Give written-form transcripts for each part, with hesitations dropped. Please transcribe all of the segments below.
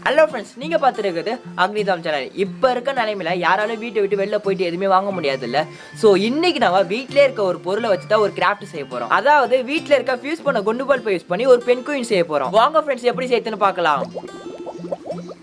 Hello friends, நீங்க பார்த்துருக்குது அக்னி channel. இப்போ இருக்க நிலைமையில யாராலும் வீட்டை விட்டு வெளில போயிட்டு எதுவுமே வாங்க முடியாது இல்ல. ஸோ இன்னைக்கு நம்ம வீட்டிலே இருக்க ஒரு பொருளை வச்சு தான் ஒரு கிராஃப்ட் செய்ய போறோம். அதாவது வீட்டில் இருக்க ஃபியூஸ் பண்ண குண்டு பல்பை யூஸ் பண்ணி ஒரு பெண் குயின் செய்ய போறோம். வாங்க ஃப்ரெண்ட்ஸ், எப்படி செய்யுதுன்னு பார்க்கலாம்.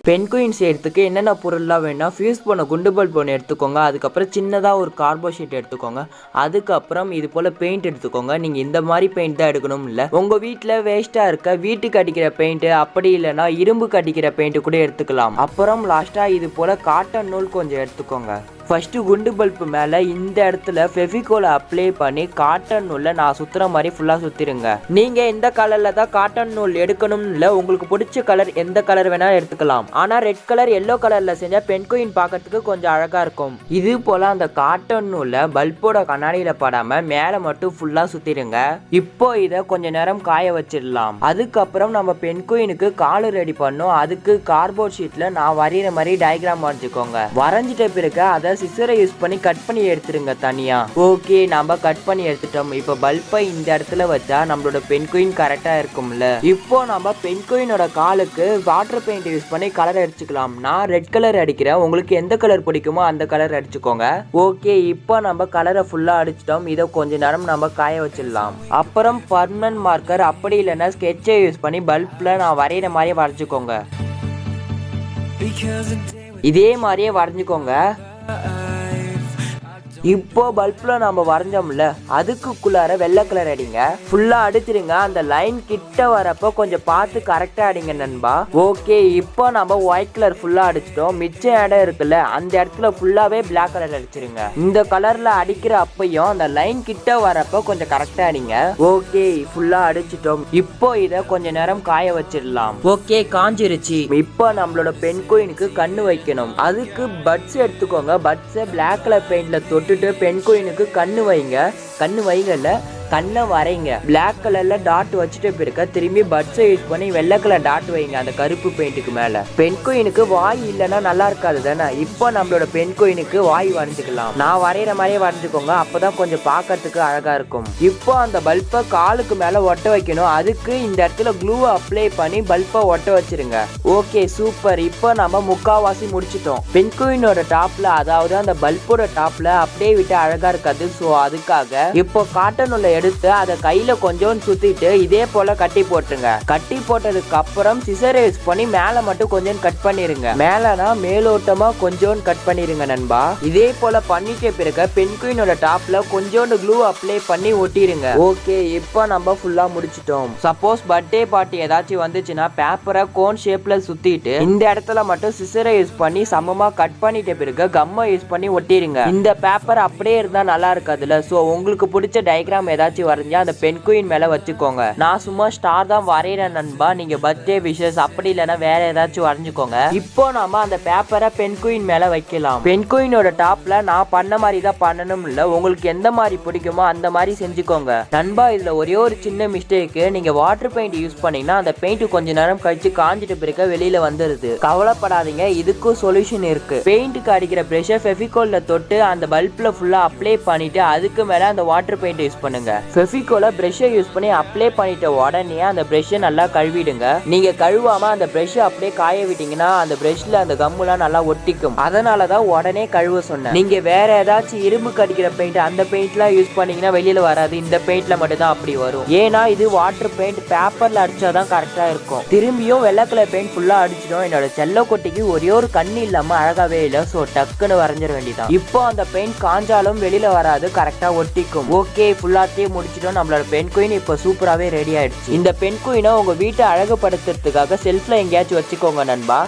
பென் குயின் செய்யறதுக்கு என்னென்ன பொருள்லாம் வேணும்னா, ஃபியூஸ் பண்ண குண்டு பல்ப் ஒன்று எடுத்துக்கோங்க. அதுக்கப்புறம் சின்னதாக ஒரு கார்போ ஷீட் எடுத்துக்கோங்க. அதுக்கப்புறம் இது போல் பெயிண்ட் எடுத்துக்கோங்க. நீங்கள் இந்த மாதிரி பெயிண்ட் தான் எடுக்கணும் இல்லை. உங்கள் வீட்டில் வேஸ்ட்டாக இருக்க வீட்டுக்கு அடிக்கிற பெயிண்ட்டு, அப்படி இல்லைன்னா இரும்புக்கு அடிக்கிற பெயிண்ட்டு கூட எடுத்துக்கலாம். அப்புறம் லாஸ்ட்டாக இது போல் காட்டன் நூல் கொஞ்சம் எடுத்துக்கோங்க. ஃபர்ஸ்ட் குண்டு பல்ப் மேலே இந்த இடத்துல ஃபெவிகோலை அப்ளை பண்ணி காட்டன் நூல்ல நான் சுற்றுற மாதிரி ஃபுல்லாக சுற்றிடுங்க. நீங்கள் எந்த கலரில் தான் காட்டன் நூல் எடுக்கணும்னு இல்லை, உங்களுக்கு பிடிச்ச கலர் எந்த கலர் வேணாலும் எடுத்துக்கலாம். ஆனால் ரெட் கலர் எல்லோ கலரில் செஞ்சால் பெண் குயின் பார்க்கறதுக்கு கொஞ்சம் அழகாக இருக்கும். இது போல் அந்த காட்டன் நூலை பல்போட கண்ணாடியில் படாமல் மேலே மட்டும் ஃபுல்லாக சுற்றிடுங்க. இப்போ இதை கொஞ்ச நேரம் காய வச்சிடலாம். அதுக்கப்புறம் நம்ம பெண் குயினுக்கு காலு ரெடி பண்ணோம். அதுக்கு கார்போர்ட் ஷீட்டில் நான் வரைகிற மாதிரி டயக்ராம் வரைஞ்சிக்கோங்க. வரைஞ்சிட்ட பிறகு அதை சிசரை யூஸ் பண்ணி கட் பண்ணி எடுத்துருங்க தனியா. ஓகே, நம்ம கட் பண்ணி எடுத்துட்டோம். இப்போ பல்பை இந்த இடத்துல வச்சா நம்மளோட பெண் குயின் கரெக்டா இருக்கும்ல. இப்போ நம்ம பெண் குயினோட காலுக்கு வாட்டர் பெயிண்ட் யூஸ் பண்ணி கலர் அடிச்சுக்கலாம். நான் ரெட் கலர் அடிக்கிறேன். உங்களுக்கு எந்த கலர் பிடிக்குமோ அந்த கலர் அடிச்சுக்கோங்க. ஓகே, இப்போ நம்ம கலரை ஃபுல்லா அடிச்சிட்டோம். இதை கொஞ்ச நேரம் நம்ம காய வச்சிடலாம். அப்புறம் பர்மனன்ட் மார்க்கர் அப்படி இல்லைன்னா ஸ்கெட்சை யூஸ் பண்ணி பல்ப்ல நான் வரைகிற மாதிரியே வரைஞ்சுக்கோங்க. இதே மாதிரியே வரைஞ்சுக்கோங்க. இப்போ பல்ப்ல நம்ம வரைஞ்சோம்ல, அதுக்குள்ளார வெள்ளை கலர் அடிங்க. ஃபுல்லா அடிச்சிருங்க. அந்த லைன் கிட்ட வரப்போ கொஞ்சம் பார்த்து கரெக்டா அடிங்க நண்பா. ஓகே, இப்போ நம்ம ஒயிட் கலர் ஃபுல்லா அடிச்சிட்டோம். மிச்சம் இடம் இருக்குல்ல, அந்த இடத்துல ஃபுல்லாவே பிளாக் கலர் அடிச்சிருங்க. இந்த கலர்ல அடிக்கிற அப்பையும் அந்த லைன் கிட்ட வரப்போ கொஞ்சம் கரெக்டா அடிங்க. ஓகே, ஃபுல்லா அடிச்சிட்டோம். இப்போ இதை கொஞ்ச நேரம் காய வச்சிடலாம். ஓகே, காஞ்சிருச்சு. இப்போ நம்மளோட பெண் குயினுக்கு கண்ணு வைக்கணும். அதுக்கு பட்ஸ் எடுத்துக்கோங்க. பட்ஸை பிளாக் கலர் பெயிண்ட்ல தொட்டு பெண் குயினுக்கு கண்ணு வைங்கல்ல, கண்ணை வரைங்க. பிளாக் கலர்ல டாட் வச்சுட்டு பிறகு திரும்பி பட்ஸை யூஸ் பண்ணி வெள்ளை கலர் டாட் வைங்க அந்த கருப்பு பெயிண்ட்டுக்கு மேல. பெண் குயினுக்கு வாய் இல்லைன்னா நல்லா இருக்காது தானே. இப்போ நம்மளோட பெண் குயினுக்கு வாய் வரைஞ்சுக்கலாம். நான் வரைகிற மாதிரியே வரைஞ்சுக்கோங்க. அப்பதான் கொஞ்சம் பார்க்கறதுக்கு அழகா இருக்கும். இப்போ அந்த பல்பை காலுக்கு மேல ஒட்ட வைக்கணும். அதுக்கு இந்த இடத்துல க்ளூவை அப்ளை பண்ணி பல்பை ஒட்ட வச்சிருங்க. Okay, super. இப்போ நம்ம முக்காவாசி முடிச்சிட்டோம். பெண் குயினோட டாப்ல, அதாவது அந்த பல்போட டாப்ல அப்படியே விட்டு அழகா இருக்காது. ஸோ அதுக்காக இப்போ காட்டன் உள்ள எடுத்து அதை கையில கொஞ்சம் சுத்திட்டு இதே போல கட்டி போட்டுருங்க. கட்டி போட்டதுக்கு அப்புறம் சிசரை யூஸ் பண்ணி மேல மட்டும் கொஞ்சம் கட் பண்ணிருங்க. மேலனா மேலோட்டமா கொஞ்சம் கட் பண்ணிருங்க நண்பா. இதே போல பண்ணிட்ட பிறகு பெண் குயினோட டாப்ல கொஞ்சோண்டு க்ளூ அப்ளை பண்ணி ஒட்டிருங்க. ஓகே, இப்போ நம்ம ஃபுல்லா முடிச்சிட்டோம். சப்போஸ் பர்த்டே பார்ட்டி ஏதாச்சும் வந்துச்சுன்னா பேப்பரை கோன் ஷேப்ல சுத்திட்டு இந்த இடத்துல மட்டும் சிசரை யூஸ் பண்ணி சமமா கட் பண்ணிட்ட பிறகு கம்மை யூஸ் பண்ணி ஒட்டிருங்க. இந்த பேப்பர் அப்படியே இருந்தா நல்லா இருக்காதுல்ல. சோ உங்களுக்கு பிடிச்ச டயக்ராம் ஏதாச்சும் வரைஞ்சா அந்த பெண் குயின் மேல வச்சுக்கோங்க. நான் சும்மா ஸ்டார் தான் வரைகிறேன் நண்பா. நீங்க பர்த்டே விஷஸ் அப்படி இல்லைன்னா வேற ஏதாச்சும் வரைஞ்சுக்கோங்க. இப்போ நாம அந்த பேப்பரை பெண் குயின் மேல வைக்கலாம். பெண் குயினோட டாப்ல நான் பண்ண மாதிரி தான் பண்ணணும் இல்ல, உங்களுக்கு எந்த மாதிரி பிடிக்குமோ அந்த மாதிரி செஞ்சுக்கோங்க நண்பா. இதுல ஒரே ஒரு சின்ன மிஸ்டேக், நீங்க வாட்டர் பெயிண்ட் யூஸ் பண்ணீங்கன்னா அந்த பெயிண்ட் கொஞ்ச நேரம் கழிச்சு காஞ்சிட்டு பிறகு வெளியில வந்துருது. கவலைப்படாதீங்க, இதுக்கும் சொல்யூஷன் இருக்கு. பெயிண்ட்டுக்கு அடிக்கிற பிரஷை ஃபெவிகோல்ல தொட்டு அந்த பல்ப்ல ஃபுல்லா அப்ளை பண்ணிட்டு அதுக்கு மேல அந்த வாட்டர் பெயிண்ட் யூஸ் பண்ணுங்க. ஃபெவிகோலை பிரஷை யூஸ் பண்ணி அப்ளை பண்ணிட்ட உடனே அந்த பிரஷை நல்லா கழுவிடுங்க. நீங்க கழுவாம அந்த பிரஷை அப்படியே காய விட்டீங்கன்னா அந்த பிரஷ்ல அந்த கம்முலாம் நல்லா ஒட்டிக்கும். அதனாலதான் உடனே கழுவ சொன்னேன். நீங்க வேற ஏதாச்சும் இரும்பு கடிக்கிற பெயிண்ட் அந்த பெயிண்ட்லாம் யூஸ் பண்ணீங்கன்னா வெளியில வராது. இந்த பெயிண்ட்ல மட்டும் தான் அப்படி வரும். ஏன்னா இது வாட்டர் பெயிண்ட், பேப்பர்ல அடிச்சாதான் கரெக்டா இருக்கும். திரும்பியும் வெள்ளை கலர் பெயிண்ட் ஃபுல்லா அடிச்சிடும். என்னோட செல்ல குட்டிக்கு ஒரே ஒரு கண்ணு இல்லாம அழகாவே இல்லை. சோ டக்குன்னு வரைஞ்சிட வேண்டியதான். இப்போ அந்த பெயிண்ட் காஞ்சாலும் வெளியில வராது, கரெக்டா ஒட்டிக்கும். ஓகே, ஃபுல்லாத்தையும் முடிச்சிட்டோம். நம்மளோட பெண் குயின் இப்போ சூப்பராகவே ரெடி ஆயிடுச்சு. இந்த பெண் குயினை உங்க வீட்டை அழகுபடுத்துறதுக்காக செல்ஃப்ல எங்கேயாச்சும் வச்சுக்கோங்க நண்பா.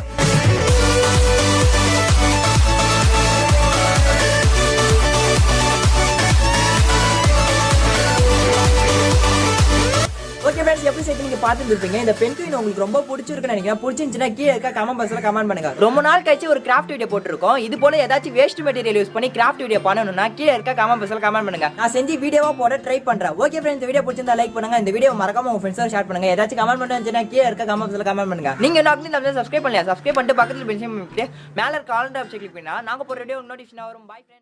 ஓகே ஃப்ரெண்ட்ஸ், எப்படி செய்து நீங்க பார்த்துட்டு இருப்பீங்க. இந்த பெண் குயின் உங்களுக்கு ரொம்ப பிடிச்சிருக்குன்னு நினைக்கிறேன். பிடிச்சிருந்துச்சுன்னா கீழே இருக்க கமெண்ட் பாக்ஸ்ல கமெண்ட் பண்ணுங்க. ரொம்ப நாள் கழிச்சு ஒரு கிராஃப்ட் வீடியோ போட்டுருக்கோம். இது போல ஏதாச்சும் வேஸ்ட் மெட்டீரியல் யூஸ் பண்ணி கிராஃப்ட் வீடியோ பண்ணணும்னா கீழே இருக்க கமெண்ட் பாக்ஸ்ல கமெண்ட் பண்ணுங்க. நான் செஞ்சு வீடியோவா போட ட்ரை பண்றேன். ஓகே ஃப்ரெண்ட்ஸ், இந்த வீடியோ பிடிச்சிருந்தா லைக் பண்ணுங்க. இந்த வீடியோ மறக்காம உங்க ஃப்ரெண்ட்ஸோட ஷேர் பண்ணுங்க. ஏதாச்சும் கமெண்ட் பண்ணுச்சுன்னா கீழே இருக்க கமெண்ட் பாக்ஸ்ல கமெண்ட் பண்ணுங்க. நீங்க இன்னும் சப்ஸ்கிரைப் பண்ணலையா? சப்ஸ்கிரைப் பண்ணிட்டு பக்கத்துல பெல் சிம்பிள் மேல இருக்க ஆல் டாப் கிளிக் பண்ணா நாங்க போற வீடியோ நோட்டிஃபிகேஷன் வரும். Bye friends.